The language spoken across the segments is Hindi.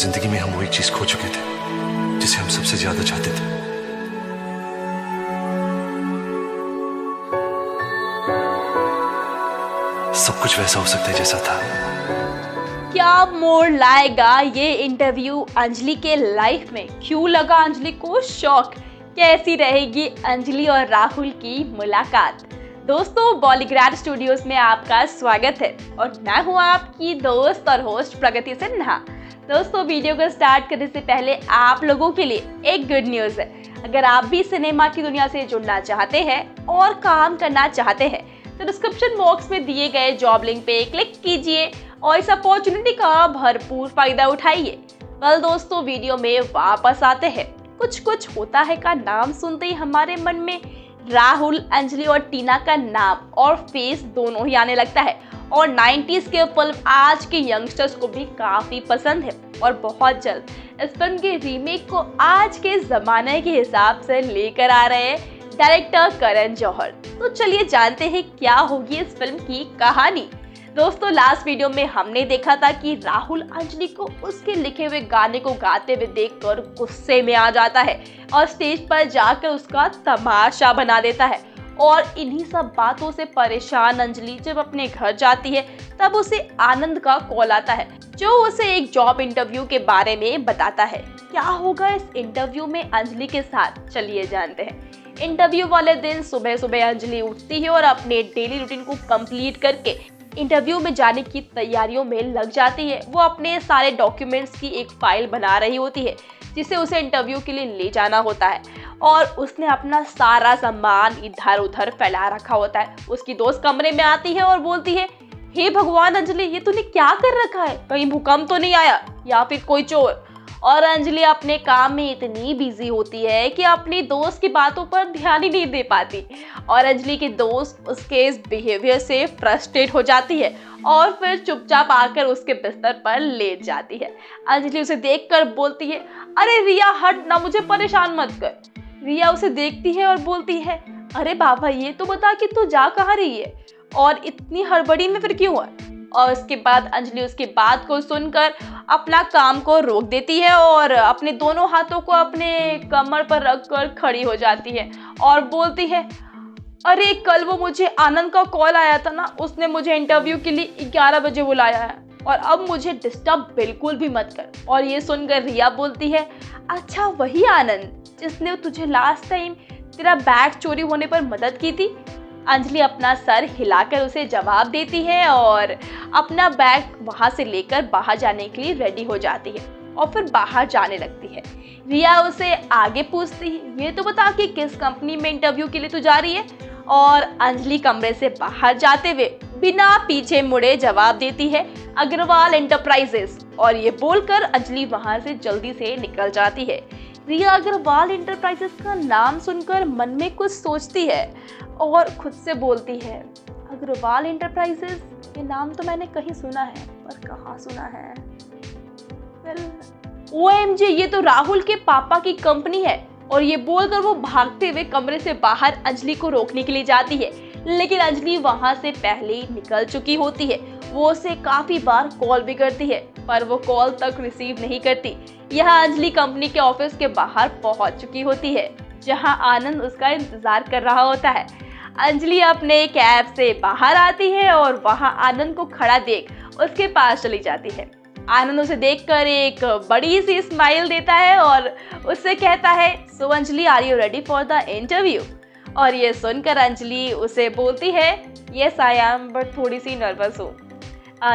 जिंदगी में हम वो एक चीज खो चुके थे जिसे हम सबसे ज्यादा चाहते थे। सब कुछ वैसा हो सकता है जैसा था। क्या मोड़ लाएगा ये इंटरव्यू अंजलि के लाइफ में? क्यों लगा अंजलि को शॉक? कैसी रहेगी अंजलि और राहुल की मुलाकात? दोस्तों, बॉलीग्राड स्टूडियोज में आपका स्वागत है और मैं हूँ आपकी दोस्त और होस्ट प्रगति सिन्हा। दोस्तों, वीडियो को स्टार्ट करने से पहले आप लोगों के लिए एक गुड न्यूज़ है। अगर आप भी सिनेमा की दुनिया से जुड़ना चाहते हैं और काम करना चाहते हैं तो डिस्क्रिप्शन बॉक्स में दिए गए जॉब लिंक पे क्लिक कीजिए और इस अपॉर्चुनिटी का भरपूर फायदा उठाइए। वेल दोस्तों, वीडियो में वापस आते हैं। कुछ कुछ होता है का नाम सुनते ही हमारे मन में राहुल, अंजलि और टीना का नाम और फेस दोनों ही आने लगता है और 90s के फिल्म आज के यंगस्टर्स को भी काफी पसंद है और बहुत जल्द इस फिल्म के रीमेक को आज के जमाने के हिसाब से लेकर आ रहे हैं डायरेक्टर करण जौहर। तो चलिए जानते हैं क्या होगी इस फिल्म की कहानी। दोस्तों, लास्ट वीडियो में हमने देखा था कि राहुल अंजलि को उसके लिखे हुए गाने को गाते हुए देखकर गुस्से में आ जाता है और स्टेज पर जाकर उसका तमाशा बना देता है। और इन्हीं सब बातों से परेशान अंजलि जब अपने घर जाती है तब उसे आनंद का कॉल आता है जो उसे एक जॉब इंटरव्यू के बारे में बताता है। क्या होगा इस इंटरव्यू में अंजलि के साथ, चलिए जानते हैं। इंटरव्यू वाले दिन सुबह सुबह अंजलि उठती है और अपने डेली रूटीन को कंप्लीट करके इंटरव्यू में जाने की तैयारियों में लग जाती है। वो अपने सारे डॉक्यूमेंट्स की एक फाइल बना रही होती है जिसे उसे इंटरव्यू के लिए ले जाना होता है और उसने अपना सारा सामान इधर उधर फैला रखा होता है। उसकी दोस्त कमरे में आती है और बोलती है, हे भगवान अंजलि, ये तूने क्या कर रखा है? कहीं भूकंप तो नहीं आया या फिर कोई चोर? और अंजलि अपने काम में इतनी बिजी होती है कि अपनी दोस्त की बातों पर ध्यान ही नहीं दे पाती और अंजलि की दोस्त उसके इस बिहेवियर से फ्रस्ट्रेट हो जाती है और फिर चुपचाप आकर उसके बिस्तर पर लेट जाती है। अंजलि उसे देखकर बोलती है, अरे रिया हट ना, मुझे परेशान मत कर। रिया उसे देखती है और बोलती है, अरे बाबा ये तो बता कि तू जा कहाँ रही है और इतनी हड़बड़ी में फिर क्यों है? और उसके बाद अंजलि उसकी बात को सुनकर अपना काम को रोक देती है और अपने दोनों हाथों को अपने कमर पर रखकर खड़ी हो जाती है और बोलती है, अरे कल वो मुझे आनंद का कॉल आया था ना, उसने मुझे इंटरव्यू के लिए 11 बजे बुलाया है और अब मुझे डिस्टर्ब बिल्कुल भी मत कर। और ये सुनकर रिया बोलती है, अच्छा वही आनंद जिसने तुझे लास्ट टाइम तेरा बैग चोरी होने पर मदद की थी? अंजलि अपना सर हिलाकर उसे जवाब देती है और अपना बैग वहां से लेकर बाहर जाने के लिए रेडी हो जाती है और फिर बाहर जाने लगती है। रिया उसे आगे पूछती है, ये तो बता कि किस कंपनी में इंटरव्यू के लिए तू जा रही है? और अंजलि कमरे से बाहर जाते हुए बिना पीछे मुड़े जवाब देती है, अग्रवाल एंटरप्राइजेस। और ये बोलकर अंजलि वहां से जल्दी से निकल जाती है। रिया अग्रवाल एंटरप्राइजेस का नाम सुनकर मन में कुछ सोचती है और खुद से बोलती है, अग्रवाल एंटरप्राइजेस, ये नाम तो मैंने कहीं सुना है पर कहाँ सुना है? OMG, ये तो राहुल के पापा की कंपनी है। और ये बोलकर वो भागते हुए कमरे से बाहर अंजलि को रोकने के लिए जाती है, लेकिन अंजलि वहां से पहले ही निकल चुकी होती है। वो उसे काफी बार कॉल भी करती है पर वो कॉल तक रिसीव नहीं करती। यहाँ अंजलि कंपनी के ऑफिस के बाहर पहुंच चुकी होती है जहां आनंद उसका इंतजार कर रहा होता है। अंजलि अपने कैब से बाहर आती है और वहां आनंद को खड़ा देख उसके पास चली जाती है। आनंद उसे देखकर एक बड़ी सी स्माइल देता है और उससे कहता है, so Anjali, are you ready for the interview? और ये सुनकर अंजलि उसे बोलती है, यस आई एम, बट थोड़ी सी नर्वस हूँ।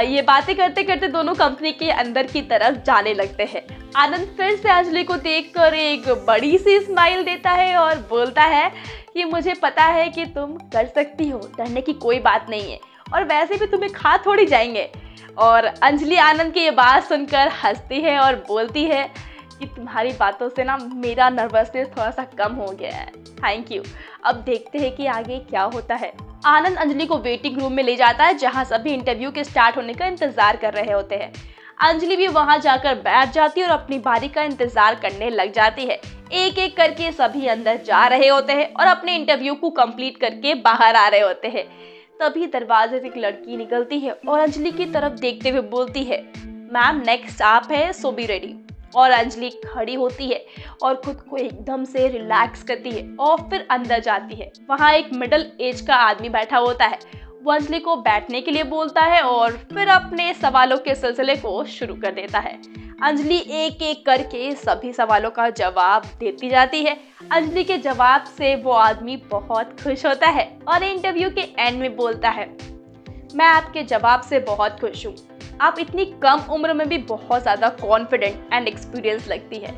ये बातें करते करते दोनों कंपनी के अंदर की तरफ जाने लगते हैं। आनंद फिर से अंजलि को देखकर एक बड़ी सी स्माइल देता है और बोलता है कि मुझे पता है कि तुम कर सकती हो, डरने की कोई बात नहीं है और वैसे भी तुम्हें खा थोड़ी जाएंगे। और अंजलि आनंद की ये बात सुनकर हंसती है और बोलती है कि तुम्हारी बातों से ना मेरा नर्वसनेस थोड़ा सा कम हो गया है, थैंक यू। अब देखते हैं कि आगे क्या होता है। आनंद अंजलि को वेटिंग रूम में ले जाता है जहां सभी इंटरव्यू के स्टार्ट होने का इंतजार कर रहे होते हैं। अंजलि भी वहां जाकर बैठ जाती है और अपनी बारी का इंतजार करने लग जाती है। एक एक करके सभी अंदर जा रहे होते हैं और अपने इंटरव्यू को कंप्लीट करके बाहर आ रहे होते हैं। तभी दरवाजे से एक लड़की निकलती है और अंजलि की तरफ देखते हुए बोलती है, मैम नेक्स्ट आप है, सो बी रेडी। और अंजलि खड़ी होती है और खुद को एकदम से रिलैक्स करती है और फिर अंदर जाती है। वहाँ एक मिडिल एज का आदमी बैठा होता है। वो अंजलि को बैठने के लिए बोलता है और फिर अपने सवालों के सिलसिले को शुरू कर देता है। अंजलि एक एक करके सभी सवालों का जवाब देती जाती है। अंजलि के जवाब से वो आदमी बहुत खुश होता है और इंटरव्यू के एंड में बोलता है, मैं आपके जवाब से बहुत खुश हूँ। आप इतनी कम उम्र में भी बहुत ज़्यादा कॉन्फिडेंट एंड एक्सपीरियंस लगती है।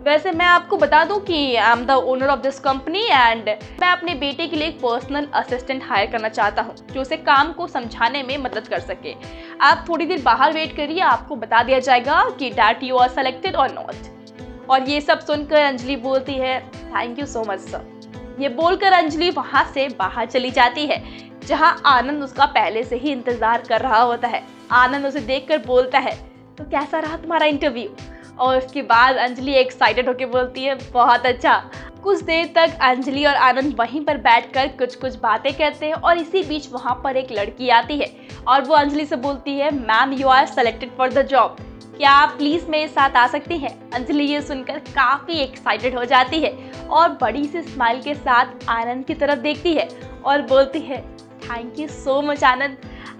वैसे मैं आपको बता दूं कि I am the owner of this company and मैं अपने बेटे के लिए एक पर्सनल असिस्टेंट हायर करना चाहता हूं जो उसे काम को समझाने में मदद कर सके। आप थोड़ी देर बाहर वेट करिए, आपको बता दिया जाएगा कि डैट यू आर सेलेक्टेड और नॉट। और ये सब सुनकर अंजलि बोलती है, thank you so much sir. ये बोलकर अंजलि वहाँ से बाहर चली जाती है जहाँ आनंद उसका पहले से ही इंतजार कर रहा होता है। आनंद उसे देखकर बोलता है, तो कैसा रहा तुम्हारा इंटरव्यू? और उसके बाद अंजलि एक्साइटेड होकर बोलती है, बहुत अच्छा। कुछ देर तक अंजलि और आनंद वहीं पर बैठकर कुछ बातें करते हैं और इसी बीच वहाँ पर एक लड़की आती है और वो अंजलि से बोलती है, ma'am you are selected for the job, क्या आप प्लीज़ मेरे साथ आ सकती हैं? अंजलि ये सुनकर काफ़ी एक्साइटेड हो जाती है और बड़ी सी स्माइल के साथ आनंद की तरफ देखती है और बोलती है, थैंक यू सो मच आनंद,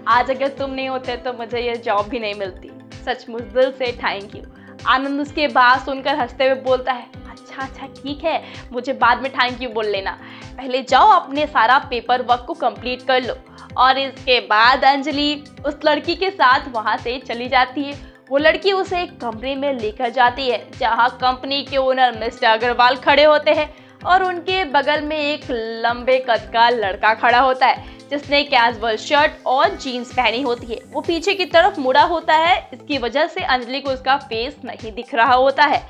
आज अगर तुम नहीं होते तो मुझे ये जॉब भी नहीं मिलती, सचमुच दिल से थैंक यू। आनंद उसके बात सुनकर हंसते हुए बोलता है, अच्छा ठीक है, मुझे बाद में थैंक यू बोल लेना, पहले जाओ अपने सारा पेपर वर्क को कंप्लीट कर लो। और इसके बाद अंजलि उस लड़की के साथ वहाँ से चली जाती है। वो लड़की उसे एक कमरे में लेकर जाती है जहाँ कंपनी के ओनर मिस्टर अग्रवाल खड़े होते हैं और उनके बगल में एक लंबे कद का लड़का खड़ा होता है जिसने कैजुअल शर्ट और जीन्स पहनी होती है। वो पीछे की तरफ मुड़ा होता है, इसकी वजह से अंजलि को उसका फेस नहीं दिख रहा होता है।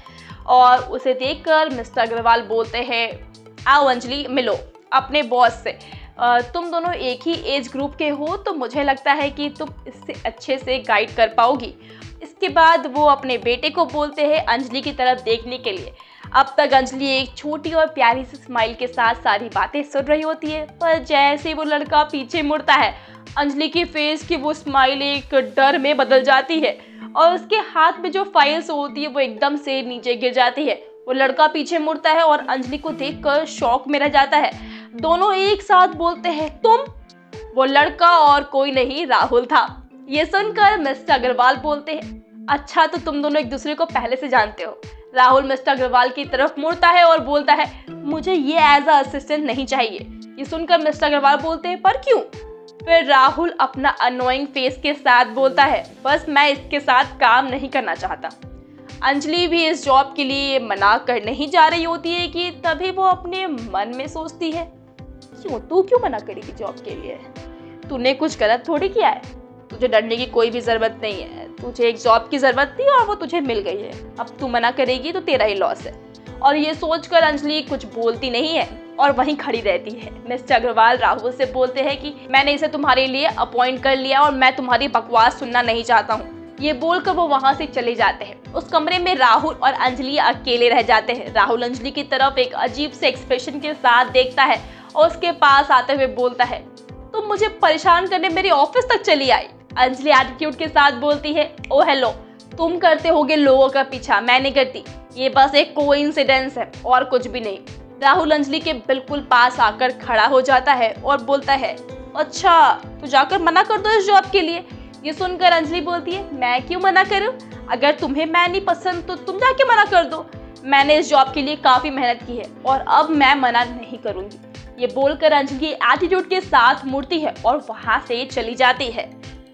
और उसे देखकर मिस्टर अग्रवाल बोलते हैं, आओ अंजलि मिलो अपने बॉस से, तुम दोनों एक ही एज ग्रुप के हो तो मुझे लगता है कि तुम इससे अच्छे से गाइड कर पाओगी। इसके बाद वो अपने बेटे को बोलते हैं अंजलि की तरफ देखने के लिए। अब तक अंजलि एक छोटी और प्यारी सी स्माइल के साथ सारी बातें सुन रही होती है, पर जैसे वो लड़का पीछे मुड़ता है अंजलि की फेस की वो स्माइल एक डर में बदल जाती है और उसके हाथ में जो फाइल्स होती है वो एकदम से नीचे गिर जाती है। वो लड़का पीछे मुड़ता है और अंजलि को देखकर शॉक में रह जाता है। दोनों एक साथ बोलते हैं, तुम? वो लड़का और कोई नहीं राहुल था। ये सुनकर मिस्टर अग्रवाल बोलते हैं, अच्छा तो तुम दोनों एक दूसरे को पहले से जानते हो। राहुल मिस्टर अग्रवाल की तरफ मुड़ता है और बोलता है, मुझे ये एज अ असिस्टेंट नहीं चाहिए। ये सुनकर मिस्टर अग्रवाल बोलते हैं, पर क्यों? फिर राहुल अपना अनोइंग फेस के साथ बोलता है, बस मैं इसके साथ काम नहीं करना चाहता। अंजलि भी इस जॉब के लिए मना कर नहीं जा रही होती है कि तभी वो अपने मन में सोचती है, क्यों तू क्यों मना करेगी जॉब के लिए? तूने कुछ गलत थोड़ी किया है, तुझे डरने की कोई भी ज़रूरत नहीं है। तुझे एक जॉब की ज़रूरत थी और वो तुझे मिल गई है, अब तू मना करेगी तो तेरा ही लॉस है। और ये सोचकर अंजलि कुछ बोलती नहीं है और वहीं खड़ी रहती है। मिस्टर अग्रवाल राहुल से बोलते हैं कि मैंने इसे तुम्हारे लिए अपॉइंट कर लिया और मैं तुम्हारी बकवास सुनना नहीं चाहता हूँ। ये बोलकर वो वहाँ से चले जाते हैं। उस कमरे में राहुल और अंजलि अकेले रह जाते हैं। राहुल अंजलि की तरफ एक अजीब से एक्सप्रेशन के साथ देखता है और उसके पास आते हुए बोलता है, तुम मुझे परेशान करने मेरे ऑफिस तक चली आई। अंजलि एटीट्यूड के साथ बोलती है, ओ हेलो, तुम करते होगे लोगों का पीछा, मैं नहीं करती, ये बस एक कोइंसिडेंस है और कुछ भी नहीं। राहुल अंजलि के बिल्कुल पास आकर खड़ा हो जाता है और बोलता है, अच्छा तो जाकर मना कर दो इस जॉब के लिए। ये सुनकर अंजलि बोलती है, मैं क्यों मना करूं? अगर तुम्हें मैं नहीं पसंद तो तुम जाके मना कर दो। मैंने इस जॉब के लिए काफ़ी मेहनत की है और अब मैं मना नहीं करूंगी। ये बोलकर अंजलि एटीट्यूड के साथ मुड़ती है और वहाँ से चली जाती है।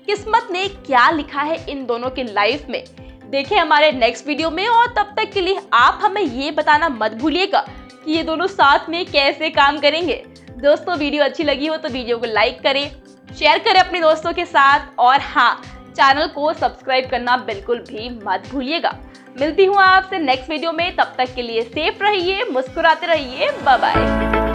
किस्मत ने क्या लिखा है इन दोनों की लाइफ में, देखें हमारे नेक्स्ट वीडियो में। और तब तक के लिए आप हमें ये बताना मत भूलिएगा कि ये दोनों साथ में कैसे काम करेंगे। दोस्तों वीडियो अच्छी लगी हो तो वीडियो को लाइक करें, शेयर करें अपने दोस्तों के साथ और हाँ, चैनल को सब्सक्राइब करना बिल्कुल भी मत भूलिएगा। मिलती हूँ आपसे नेक्स्ट वीडियो में, तब तक के लिए सेफ रहिए, मुस्कुराते रहिए, बाय बाय।